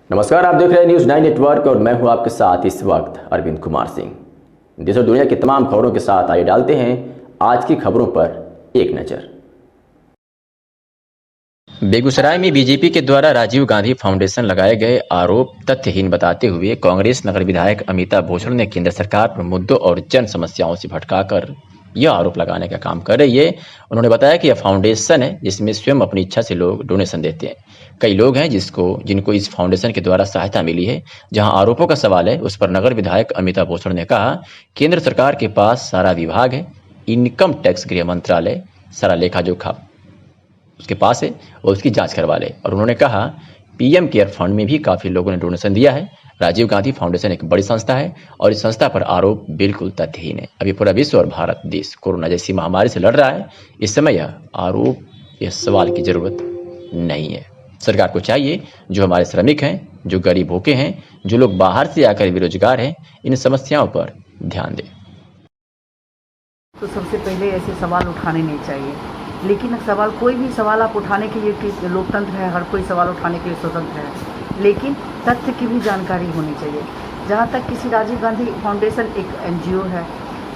नमस्कार, आप देख रहे हैं न्यूज़ 9 नेटवर्क और मैं हूं आपके साथ इस वक्त अरविंद कुमार सिंह। देश और दुनिया की तमाम खबरों के साथ आइए डालते हैं आज की खबरों पर एक नज़र। बेगूसराय में बीजेपी के द्वारा राजीव गांधी फाउंडेशन लगाए गए आरोप तथ्यहीन बताते हुए कांग्रेस नगर विधायक अमिता भूषण ने केंद्र सरकार पर मुद्दों और जन समस्याओं से भटकाकर यह आरोप लगाने का काम कर रही है। उन्होंने बताया कि यह फाउंडेशन है जिसमें स्वयं अपनी इच्छा से लोग डोनेशन देते हैं। कई लोग हैं जिनको इस फाउंडेशन के द्वारा सहायता मिली है। जहां आरोपों का सवाल है उस पर नगर विधायक अमिता भूषण ने कहा, केंद्र सरकार के पास सारा विभाग है, इनकम टैक्स, गृह मंत्रालय, सारा लेखा जोखा उसके पास है और उसकी जांच करवा ले। और उन्होंने कहा, पीएम केयर फंड में भी काफ़ी लोगों ने डोनेशन दिया है। राजीव गांधी फाउंडेशन एक बड़ी संस्था है और इस संस्था पर आरोप बिल्कुल तथ्यहीन है। अभी पूरा विश्व और भारत देश कोरोना जैसी महामारी से लड़ रहा है। इस समय यह आरोप, यह सवाल की जरूरत नहीं है। सरकार को चाहिए जो हमारे श्रमिक हैं, जो गरीब भूखे हैं, जो लोग बाहर से आकर बेरोजगार हैं, इन समस्याओं पर ध्यान दें। तो सबसे पहले ऐसे सवाल उठाने नहीं चाहिए, लेकिन सवाल, कोई भी सवाल आप उठाने के लिए, लोकतंत्र है, हर कोई सवाल उठाने के लिए स्वतंत्र है, लेकिन तथ्य की भी जानकारी होनी चाहिए। जहाँ तक किसी राजीव गांधी फाउंडेशन एक एनजीओ है,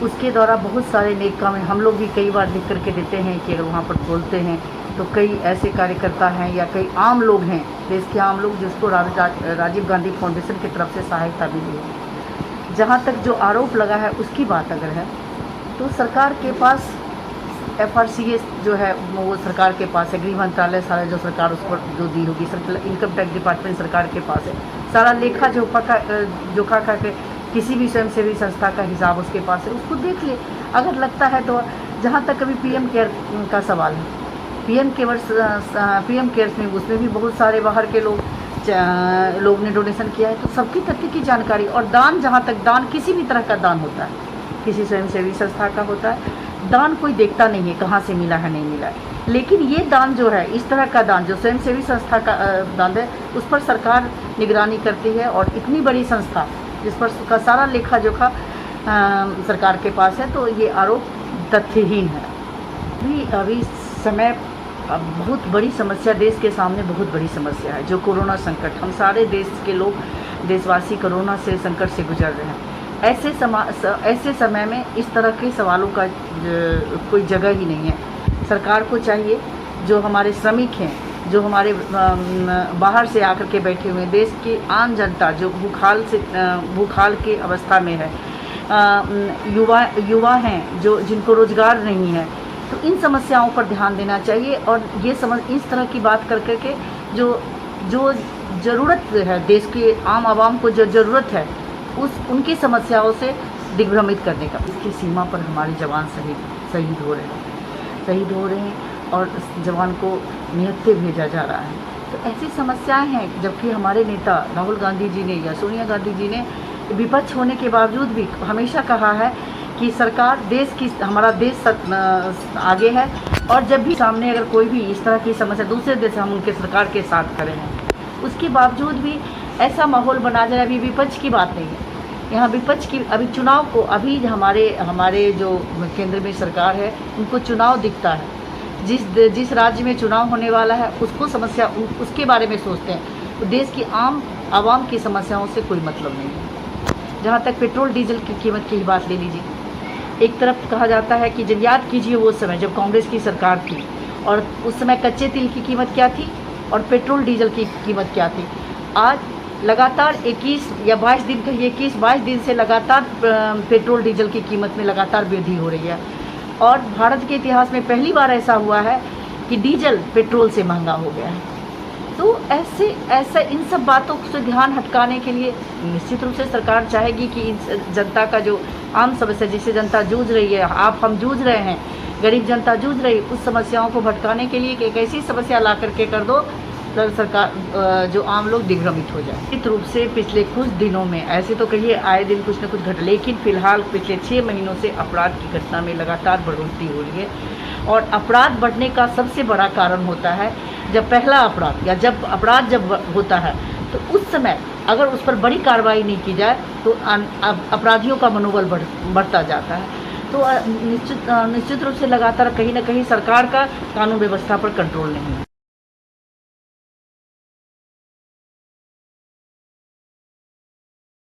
उसके द्वारा बहुत सारे नेक काम हैं। हम लोग भी कई बार लिख करके देते हैं कि अगर वहाँ पर बोलते हैं तो कई ऐसे कार्यकर्ता हैं या कई आम लोग हैं, देश के आम लोग, जिसको राजीव गांधी फाउंडेशन की तरफ से सहायता मिली है। जहाँ तक जो आरोप लगा है उसकी बात अगर है तो सरकार के पास FRCS जो है वो सरकार के पास है, गृह मंत्रालय सारा जो सरकार उस पर जो दी होगी, इनकम टैक्स डिपार्टमेंट सरकार के पास है, सारा लेखा जोखा का किसी भी स्वयंसेवी संस्था का हिसाब उसके पास है, उसको देख ले अगर लगता है तो। जहाँ तक अभी पीएम केयर का सवाल है, पीएम केयर्स में उसमें भी बहुत सारे बाहर के लोग ने डोनेशन किया है, तो सबकी तथ्य की जानकारी। और दान, जहाँ तक दान, किसी भी तरह का दान होता है, किसी स्वयंसेवी संस्था का होता है, दान कोई देखता नहीं है कहाँ से मिला है नहीं मिला है, लेकिन ये दान जो है, इस तरह का दान जो स्वयंसेवी संस्था का दान है, उस पर सरकार निगरानी करती है। और इतनी बड़ी संस्था जिस पर उसका सारा लेखा जोखा सरकार के पास है, तो ये आरोप तथ्यहीन है। अभी समय बहुत बड़ी समस्या, देश के सामने बहुत बड़ी समस्या है, जो कोरोना संकट। हम सारे देश के लोग, देशवासी कोरोना से संकट से गुजर रहे हैं। ऐसे समय में इस तरह के सवालों का कोई जगह ही नहीं है। सरकार को चाहिए जो हमारे श्रमिक हैं, जो हमारे बाहर से आकर के बैठे हुए देश की आम जनता जो भूखाल की अवस्था में है, युवा हैं जो जिनको रोजगार नहीं है, तो इन समस्याओं पर ध्यान देना चाहिए। और ये इस तरह की बात कर के जो ज़रूरत है, देश के आम आवाम को जो ज़रूरत है, उनकी समस्याओं से दिग्भ्रमित करने का। इसकी सीमा पर हमारे जवान शहीद हो रहे हैं और जवान को निहत्थे भेजा जा रहा है। तो ऐसी समस्याएं हैं, जबकि हमारे नेता राहुल गांधी जी ने या सोनिया गांधी जी ने विपक्ष होने के बावजूद भी हमेशा कहा है कि सरकार, हमारा देश आगे है। और जब भी सामने अगर कोई भी इस तरह की समस्या दूसरे देश, हम उनके सरकार के साथ खड़े हैं। उसके बावजूद भी ऐसा माहौल बना जाए, अभी विपक्ष की बात नहीं है, यहाँ विपक्ष की, अभी चुनाव को, अभी हमारे जो केंद्र में सरकार है, उनको चुनाव दिखता है। जिस राज्य में चुनाव होने वाला है उसको समस्या, उसके बारे में सोचते हैं। तो देश की आम आवाम की समस्याओं से कोई मतलब नहीं है। जहाँ तक पेट्रोल डीजल की कीमत की बात ले लीजिए, एक तरफ कहा जाता है कि जब याद कीजिए वो समय जब कांग्रेस की सरकार थी, और उस समय कच्चे तेल की कीमत क्या थी और पेट्रोल डीजल की कीमत क्या थी। आज लगातार 22 दिन से लगातार पेट्रोल डीजल की कीमत में लगातार वृद्धि हो रही है। और भारत के इतिहास में पहली बार ऐसा हुआ है कि डीजल पेट्रोल से महंगा हो गया है। तो ऐसे इन सब बातों से ध्यान हटकाने के लिए निश्चित रूप से सरकार चाहेगी कि जनता का जो आम समस्या, जिससे जनता जूझ रही है, हम जूझ रहे हैं, गरीब जनता जूझ रही है, उस समस्याओं को भटकाने के लिए एक ऐसी समस्या ला करके कर दो सरकार, जो आम लोग दिग्भ्रमित हो जाए। निश्चित रूप से पिछले कुछ दिनों में, ऐसे तो कहिए आए दिन कुछ न कुछ घट, लेकिन फिलहाल पिछले 6 महीनों से अपराध की घटना में लगातार बढ़ोतरी हो रही है। और अपराध बढ़ने का सबसे बड़ा कारण होता है जब पहला अपराध या जब अपराध होता है, तो उस समय अगर उस पर बड़ी कार्रवाई नहीं की जाए तो अपराधियों का मनोबल बढ़ता जाता है। तो निश्चित रूप से लगातार कहीं ना कहीं सरकार का कानून व्यवस्था पर कंट्रोल नहीं है।